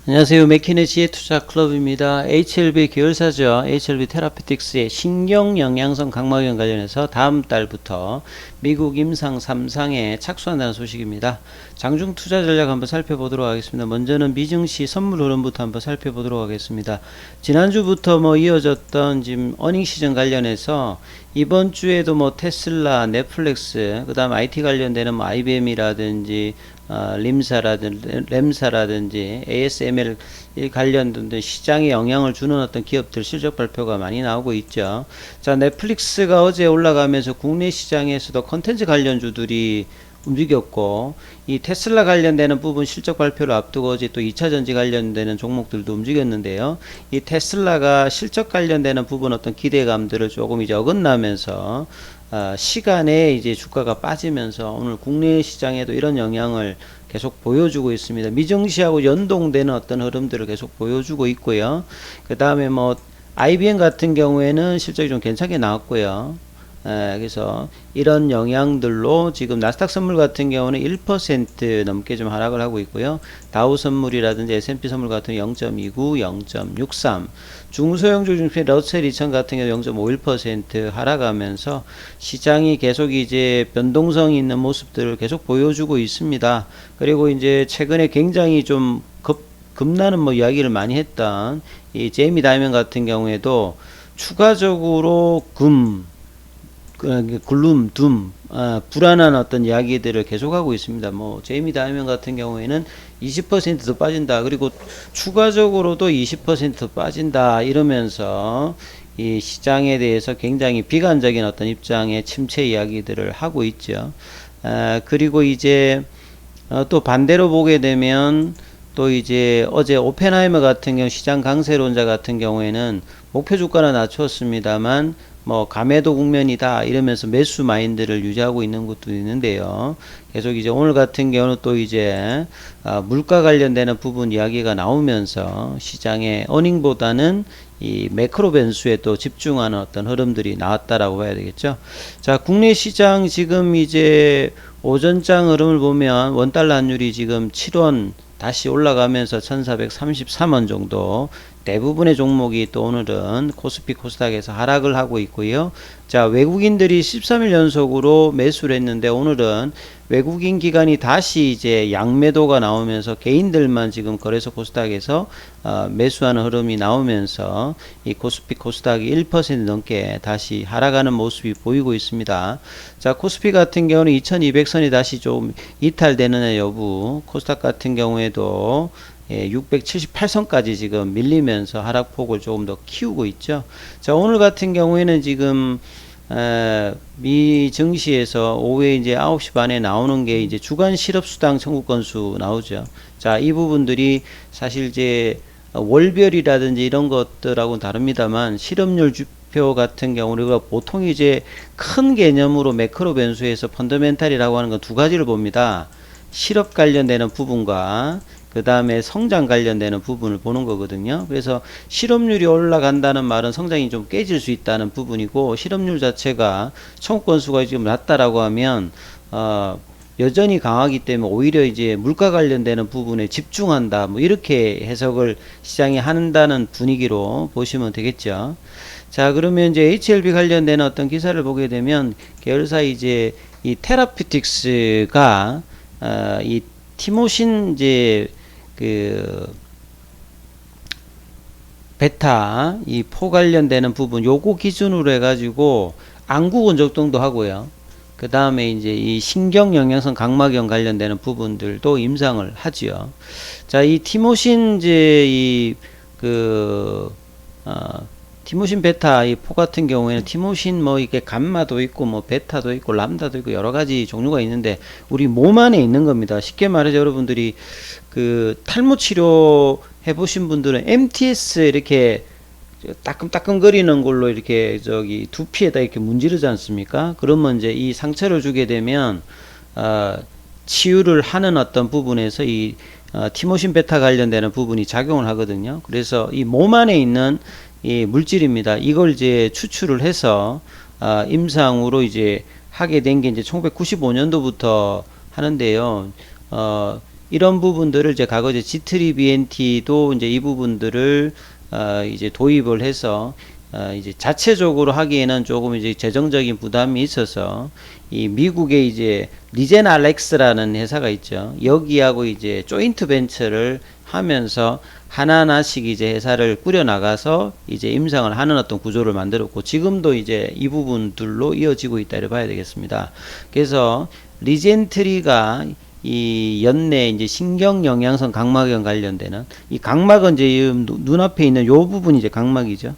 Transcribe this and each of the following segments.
안녕하세요. 맥키네지의 투자클럽입니다. HLB 계열사죠. HLB 테라피틱스의 신경영양성 각막염 관련해서 다음 달부터 미국 임상 3상에 착수한다는 소식입니다. 장중 투자 전략 한번 살펴보도록 하겠습니다. 먼저는 미증시 선물 흐름부터 한번 살펴보도록 하겠습니다. 지난주부터 이어졌던 지금 어닝 시즌 관련해서 이번 주에도 테슬라, 넷플릭스, 그 다음 IT 관련되는 IBM이라든지 램사라든지 ASML 관련된 시장에 영향을 주는 어떤 기업들 실적 발표가 많이 나오고 있죠. 자, 넷플릭스가 어제 올라가면서 국내 시장에서도 컨텐츠 관련주들이 움직였고, 이 테슬라 관련되는 부분 실적 발표를 앞두고 어제 또 2차 전지 관련되는 종목들도 움직였는데요. 이 테슬라가 실적 관련되는 부분 어떤 기대감들을 조금 이제 어긋나면서 시간에 이제 주가가 빠지면서 오늘 국내 시장에도 이런 영향을 계속 보여주고 있습니다. 미증시하고 연동되는 어떤 흐름들을 계속 보여주고 있고요. 그 다음에 IBM 같은 경우에는 실적이 좀 괜찮게 나왔고요. 그래서 이런 영향들로 지금 나스닥 선물 같은 경우는 1% 넘게 좀 하락을 하고 있고요. 다우 선물이라든지 S&P 선물 같은 경우 0.29, 0.63, 중소형주 중심의 러셀 2000 같은 경우 0.51% 하락하면서 시장이 계속 이제 변동성이 있는 모습들을 계속 보여주고 있습니다. 그리고 이제 최근에 굉장히 좀 급나는 이야기를 많이 했던 이 제이미 다이먼 같은 경우에도 추가적으로 글룸, 불안한 어떤 이야기들을 계속하고 있습니다. 제이미 다이먼 같은 경우에는 20%도 빠진다. 그리고 추가적으로도 20% 빠진다. 이러면서 이 시장에 대해서 굉장히 비관적인 어떤 입장의 침체 이야기들을 하고 있죠. 그리고 이제 또 반대로 보게 되면 또 이제 어제 오펜하이머 같은 경우 시장 강세론자 같은 경우에는 목표 주가는 낮췄습니다만 감해도 국면이다 이러면서 매수 마인드를 유지하고 있는 것도 있는데요. 계속 이제 오늘 같은 경우는 또 이제 물가 관련되는 부분 이야기가 나오면서 시장의 어닝보다는 이 매크로 변수에 또 집중하는 어떤 흐름들이 나왔다라고 봐야 되겠죠. 자, 국내 시장 지금 이제 오전장 흐름을 보면 원달러 환율이 지금 7원 다시 올라가면서 1433원 정도, 대부분의 종목이 또 오늘은 코스피 코스닥에서 하락을 하고 있고요. 자, 외국인들이 13일 연속으로 매수를 했는데 오늘은 외국인 기관이 다시 이제 양매도가 나오면서 개인들만 지금 거래소 코스닥에서 매수하는 흐름이 나오면서 이 코스피 코스닥이 1% 넘게 다시 하락하는 모습이 보이고 있습니다. 자, 코스피 같은 경우는 2200선이 다시 좀 이탈되는 여부, 코스닥 같은 경우에도 678선까지 지금 밀리면서 하락폭을 조금 더 키우고 있죠. 자, 오늘 같은 경우에는 지금 미 증시에서 오후에 이제 9시 반에 나오는 게 이제 주간 실업수당 청구 건수 나오죠. 자, 이 부분들이 사실 이제 월별이라든지 이런 것들하고는 다릅니다만 실업률 표 같은 경우 우리가 보통 이제 큰 개념으로 매크로 변수에서 펀더멘탈이라고 하는 건 두 가지를 봅니다. 실업 관련되는 부분과 그 다음에 성장 관련되는 부분을 보는 거거든요. 그래서 실업률이 올라간다는 말은 성장이 좀 깨질 수 있다는 부분이고, 실업률 자체가 청구 건수가 지금 낮다라고 하면 여전히 강하기 때문에 오히려 이제 물가 관련되는 부분에 집중한다, 이렇게 해석을 시장이 한다는 분위기로 보시면 되겠죠. 자, 그러면 이제 HLB 관련되는 어떤 기사를 보게 되면 계열사 이제 이 테라피틱스가 이 티모신 이제 베타 이 포 관련되는 부분 요거 기준으로 해가지고 안구 건조증도 하고요. 그 다음에 이제 이 신경영양성 각막염 관련되는 부분들도 임상을 하지요. 자, 이 티모신 이제 티모신 베타 이 포 같은 경우에는 티모신 이게 감마도 있고 베타도 있고 람다도 있고 여러 가지 종류가 있는데 우리 몸 안에 있는 겁니다. 쉽게 말해서 여러분들이 탈모 치료 해보신 분들은 MTS 이렇게 따끔따끔거리는 걸로 이렇게 두피에다 이렇게 문지르지 않습니까? 그러면 이제 이 상처를 주게 되면 치유를 하는 어떤 부분에서 이 티모신 베타 관련되는 부분이 작용을 하거든요. 그래서 이 몸 안에 있는 이 물질입니다. 이걸 이제 추출을 해서 임상으로 이제 하게 된 게 이제 1995년도부터 하는데요. 이런 부분들을 이제 과거 이제 G3BNT도 이제 이 부분들을 이제 도입을 해서 이제 자체적으로 하기에는 조금 이제 재정적인 부담이 있어서 이 미국의 이제 리젠알렉스라는 회사가 있죠. 여기하고 이제 조인트 벤처를 하면서 하나하나씩 이제 회사를 꾸려 나가서 이제 임상을 하는 어떤 구조를 만들었고, 지금도 이제 이 부분들로 이어지고 있다 이렇게 봐야 되겠습니다. 그래서 리젠트리가 이 연내 이제 신경 영양성 각막염 관련되는 이 각막은 이제 눈앞에 있는 요 부분이 이제 각막이죠.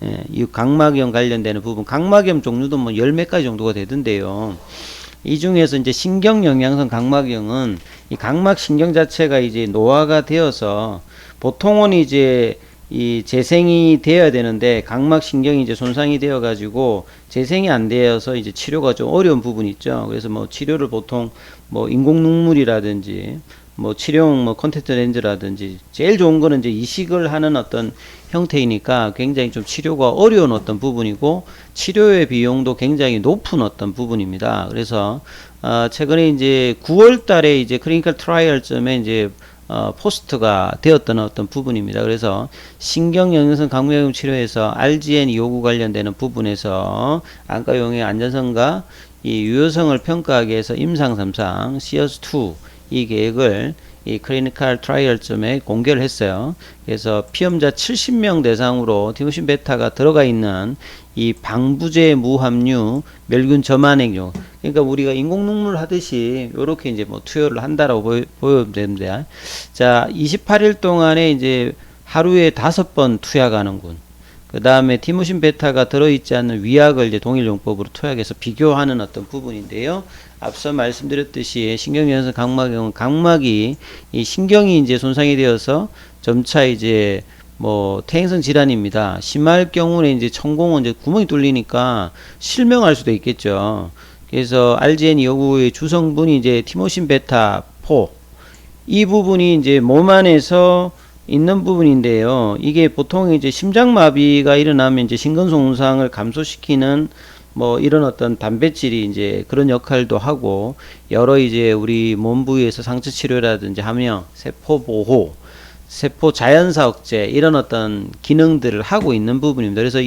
예, 이 각막염 관련되는 부분, 각막염 종류도 뭐 열 몇 가지 정도가 되던데요. 이 중에서 이제 신경 영양성 각막염은 이 각막 신경 자체가 이제 노화가 되어서 보통은 이제 이 재생이 되어야 되는데 각막 신경이 이제 손상이 되어 가지고 재생이 안 되어서 이제 치료가 좀 어려운 부분이 있죠. 그래서 뭐 치료를 보통 뭐 인공 눈물이라든지 뭐 치료용 뭐 콘택트 렌즈라든지 제일 좋은 거는 이제 이식을 하는 어떤 형태이니까 굉장히 좀 치료가 어려운 어떤 부분이고 치료의 비용도 굉장히 높은 어떤 부분입니다. 그래서 최근에 이제 9월 달에 이제 클리니컬 트라이얼점에 이제 포스트가 되었던 어떤 부분입니다. 그래서 신경영양성 각막염 치료에서 RGN 요구 관련되는 부분에서 안과용의 안전성과 이 유효성을 평가하기 위해서 임상 3상 시어스2 이 계획을 이 클리니컬 트라이얼점에 공개를 했어요. 그래서 피험자 70명 대상으로 티모신 베타가 들어가 있는 이 방부제 무함유 멸균 저만액용, 그러니까 우리가 인공눈물 하듯이 요렇게 이제 뭐 투여를 한다라고 보여면 됩니다. 자, 28일 동안에 이제 하루에 5번 투약하는군. 그 다음에 티모신 베타가 들어있지 않는 위약을 이제 동일 용법으로 투약해서 비교하는 어떤 부분인데요. 앞서 말씀드렸듯이 신경영양성 각막염은 각막이 이 신경이 이제 손상이 되어서 점차 이제 뭐 퇴행성 질환입니다. 심할 경우는 이제 천공은 이제 구멍이 뚫리니까 실명할 수도 있겠죠. 그래서 RGN 요구의 주성분이 이제 티모신 베타 4, 이 부분이 이제 몸 안에서 있는 부분인데요. 이게 보통 이제 심장마비가 일어나면 이제 심근손상을 감소시키는 뭐 이런 어떤 단백질이 이제 그런 역할도 하고, 여러 이제 우리 몸 부위에서 상처 치료라든지 함형, 세포 보호, 세포 자연사 억제 이런 어떤 기능들을 하고 있는 부분입니다. 그래서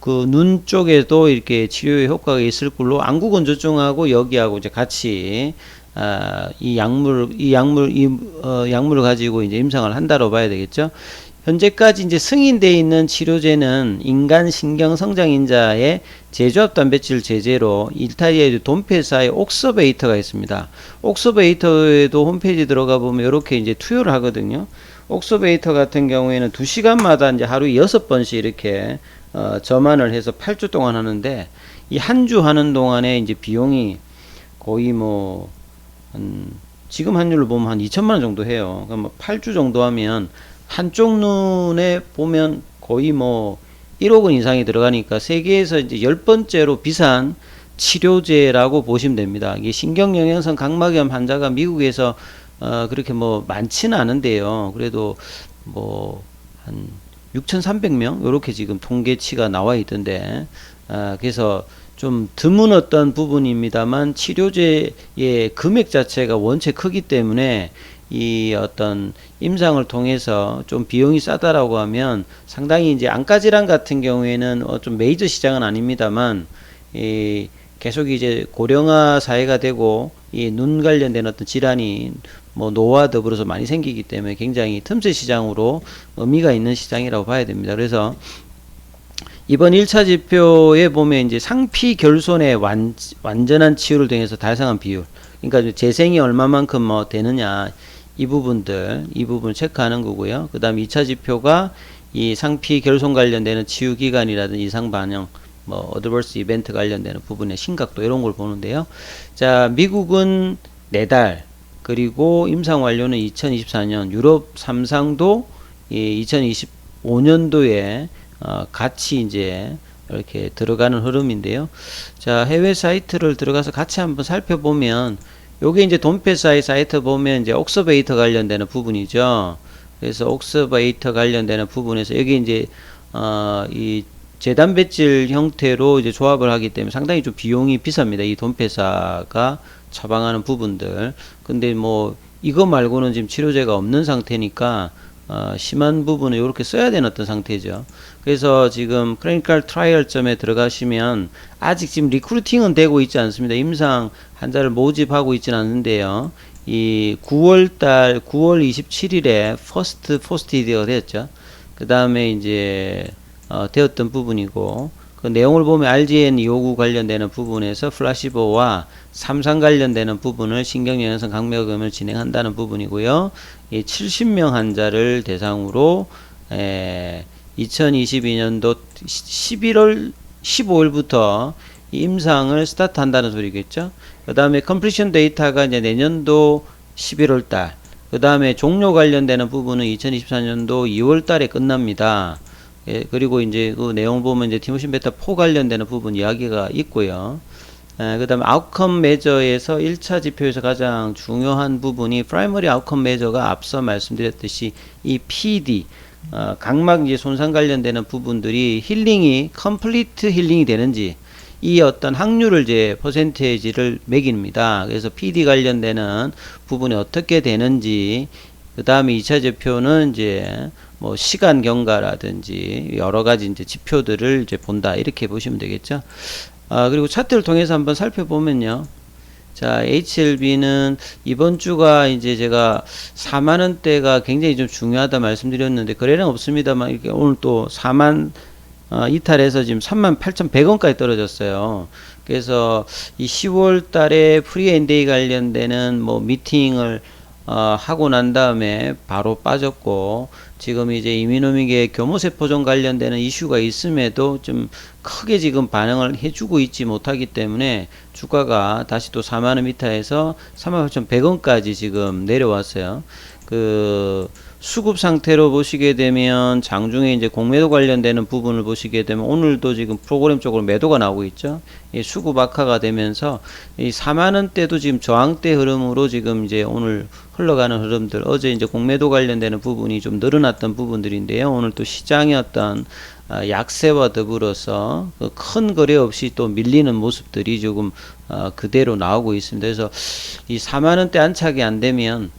그 눈 쪽에도 이렇게 치료의 효과가 있을 걸로 안구건조증하고 여기하고 이제 같이 약물을 가지고 이제 임상을 한다고 봐야 되겠죠. 현재까지 이제 승인되어 있는 치료제는 인간 신경 성장인자의 제조합 단백질 제제로 이탈리아의 돈페사의 옥서베이터가 있습니다. 옥서베이터에도 홈페이지 들어가 보면 이렇게 이제 투여를 하거든요. 옥서베이터 같은 경우에는 2시간마다 이제 하루에 6번씩 이렇게 점안을 해서 8주 동안 하는데, 이 한 주 하는 동안에 이제 비용이 거의 뭐 지금 환율로 보면 한 2천만 원 정도 해요. 그럼 8주 정도 하면 한쪽 눈에 보면 거의 뭐 1억 원 이상이 들어가니까 세계에서 이제 10번째로 비싼 치료제라고 보시면 됩니다. 이게 신경영양성 각막염 환자가 미국에서 그렇게 뭐 많지는 않은데요. 그래도 뭐 한 6,300명 요렇게 지금 통계치가 나와 있던데, 그래서 좀 드문 어떤 부분입니다만 치료제의 금액 자체가 원체 크기 때문에 이 어떤 임상을 통해서 좀 비용이 싸다라고 하면 상당히 이제 안과질환 같은 경우에는 좀 메이저 시장은 아닙니다만 계속 이제 고령화 사회가 되고 이 눈 관련된 어떤 질환이 뭐 노화 더불어서 많이 생기기 때문에 굉장히 틈새 시장으로 의미가 있는 시장이라고 봐야 됩니다. 그래서 이번 1차 지표에 보면 이제 상피 결손의 완전한 치유를 통해서 달성한 비율, 그러니까 재생이 얼마만큼 뭐 되느냐, 이 부분 체크하는 거고요. 그 다음 2차 지표가 이 상피 결손 관련되는 치유 기간이라든지 이상 반영, 뭐 어드버스 이벤트 관련되는 부분의 심각도 이런 걸 보는데요. 자, 미국은 4달, 그리고 임상 완료는 2024년, 유럽 3상도 2025년도에 같이 이제 이렇게 들어가는 흐름인데요. 자, 해외 사이트를 들어가서 같이 한번 살펴보면, 요게 이제 돈페사의 사이트 보면 이제 옥서베이터 관련되는 부분이죠. 그래서 옥서베이터 관련되는 부분에서 여기 이제 이 제단백질 형태로 이제 조합을 하기 때문에 상당히 좀 비용이 비쌉니다. 이 돈페사가 처방하는 부분들. 근데 뭐 이거 말고는 지금 치료제가 없는 상태니까 심한 부분을 이렇게 써야 되는 어떤 상태죠. 그래서 지금 클리니컬 트라이얼점에 들어가시면 아직 지금 리크루팅은 되고 있지 않습니다. 임상 환자를 모집하고 있지는 않는데요. 이 9월 27일에 퍼스트 포스티드가 되었죠. 그 다음에 이제 되었던 부분이고, 그 내용을 보면 RGN 요구 관련되는 부분에서 플라시보와 삼상 관련되는 부분을 신경영양성 강력음을 진행한다는 부분이고요. 이 70명 환자를 대상으로 2022년도 11월 15일부터 임상을 스타트한다는 소리겠죠. 그 다음에 컴플리션 데이터가 이제 내년도 11월 달, 그 다음에 종료 관련되는 부분은 2024년도 2월 달에 끝납니다. 예, 그리고 이제 그 내용 보면 이제 티모신 베타 4 관련되는 부분 이야기가 있고요. 그 다음에 아웃컴 메저에서 1차 지표에서 가장 중요한 부분이 프라이머리 아웃컴 메저가 앞서 말씀드렸듯이 이 PD, 각막 이제 손상 관련되는 부분들이 힐링이 컴플리트 힐링이 되는지, 이 어떤 확률을 이제 퍼센테이지를 매깁니다. 그래서 PD 관련되는 부분이 어떻게 되는지, 그 다음에 2차 지표는 이제 뭐 시간 경과라든지 여러 가지 이제 지표들을 이제 본다, 이렇게 보시면 되겠죠. 그리고 차트를 통해서 한번 살펴보면요. 자, HLB는 이번 주가 이제 제가 4만원대가 굉장히 좀 중요하다 말씀드렸는데, 거래량 없습니다만, 이렇게 오늘 또 4만, 이탈해서 지금 38,100원까지 떨어졌어요. 그래서 이 10월 달에 프리앤데이 관련되는 뭐 미팅을 하고 난 다음에 바로 빠졌고, 지금 이제 이미노믹의 교모세포종 관련되는 이슈가 있음에도 좀 크게 지금 반응을 해주고 있지 못하기 때문에 주가가 다시 또 4만원 미터에서 38,100원까지 지금 내려왔어요. 그 수급 상태로 보시게 되면 장중에 이제 공매도 관련되는 부분을 보시게 되면 오늘도 지금 프로그램 쪽으로 매도가 나오고 있죠. 이 수급 악화가 되면서 이 4만원대도 지금 저항대 흐름으로 지금 이제 오늘 흘러가는 흐름들, 어제 이제 공매도 관련되는 부분이 좀 늘어났던 부분들인데요. 오늘 또 시장의 어떤 약세와 더불어서 그 큰 거래 없이 또 밀리는 모습들이 조금 그대로 나오고 있습니다. 그래서 이 4만원대 안착이 안 되면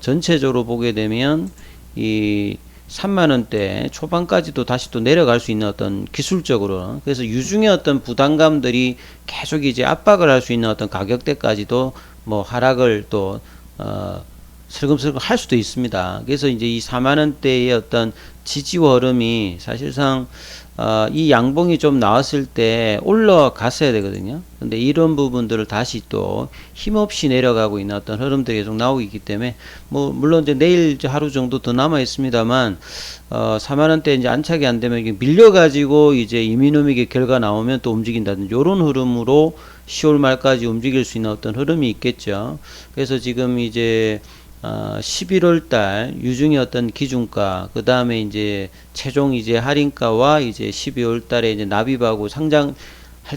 전체적으로 보게 되면 이 3만원대 초반까지도 다시 또 내려갈 수 있는 어떤 기술적으로, 그래서 유중의 어떤 부담감들이 계속 이제 압박을 할 수 있는 어떤 가격대까지도 뭐 하락을 또 슬금슬금 할 수도 있습니다. 그래서 이제 이 4만원대의 어떤 지지와 흐름이 사실상 이 양봉이 좀 나왔을 때 올라갔어야 되거든요. 근데 이런 부분들을 다시 또 힘없이 내려가고 있는 어떤 흐름들이 계속 나오고 있기 때문에, 뭐 물론 이제 내일 이제 하루 정도 더 남아 있습니다만 4만원대 이제 안착이 안 되면 이게 밀려가지고 이제 이미노믹의 결과 나오면 또 움직인다든지 이런 흐름으로 10월 말까지 움직일 수 있는 어떤 흐름이 있겠죠. 그래서 지금 이제 11월 달 유중의 어떤 기준가, 그 다음에 이제 최종 이제 할인가와 이제 12월 달에 이제 납입하고 상장할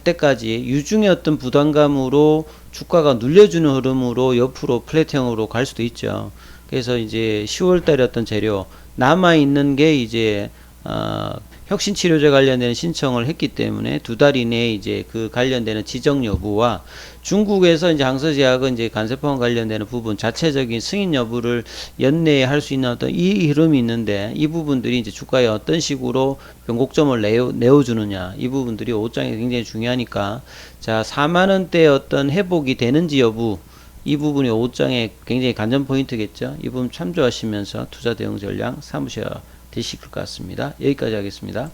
때까지 유중의 어떤 부담감으로 주가가 눌려주는 흐름으로 옆으로 플랫형으로 갈 수도 있죠. 그래서 이제 10월 달에 어떤 재료 남아있는 게 이제 혁신치료제 관련되는 신청을 했기 때문에 2달 이내에 이제 그 관련되는 지정 여부와 중국에서 이제 항서제약은 이제 간세포원 관련되는 부분 자체적인 승인 여부를 연내에 할 수 있는 어떤 이 흐름이 있는데, 이 부분들이 이제 주가에 어떤 식으로 변곡점을 내어주느냐, 이 부분들이 5장이 굉장히 중요하니까, 자, 4만원대 어떤 회복이 되는지 여부, 이 부분이 5장의 굉장히 관전 포인트겠죠. 이 부분 참조하시면서 투자 대응 전략 삼으셔야 되실 것 같습니다. 여기까지 하겠습니다.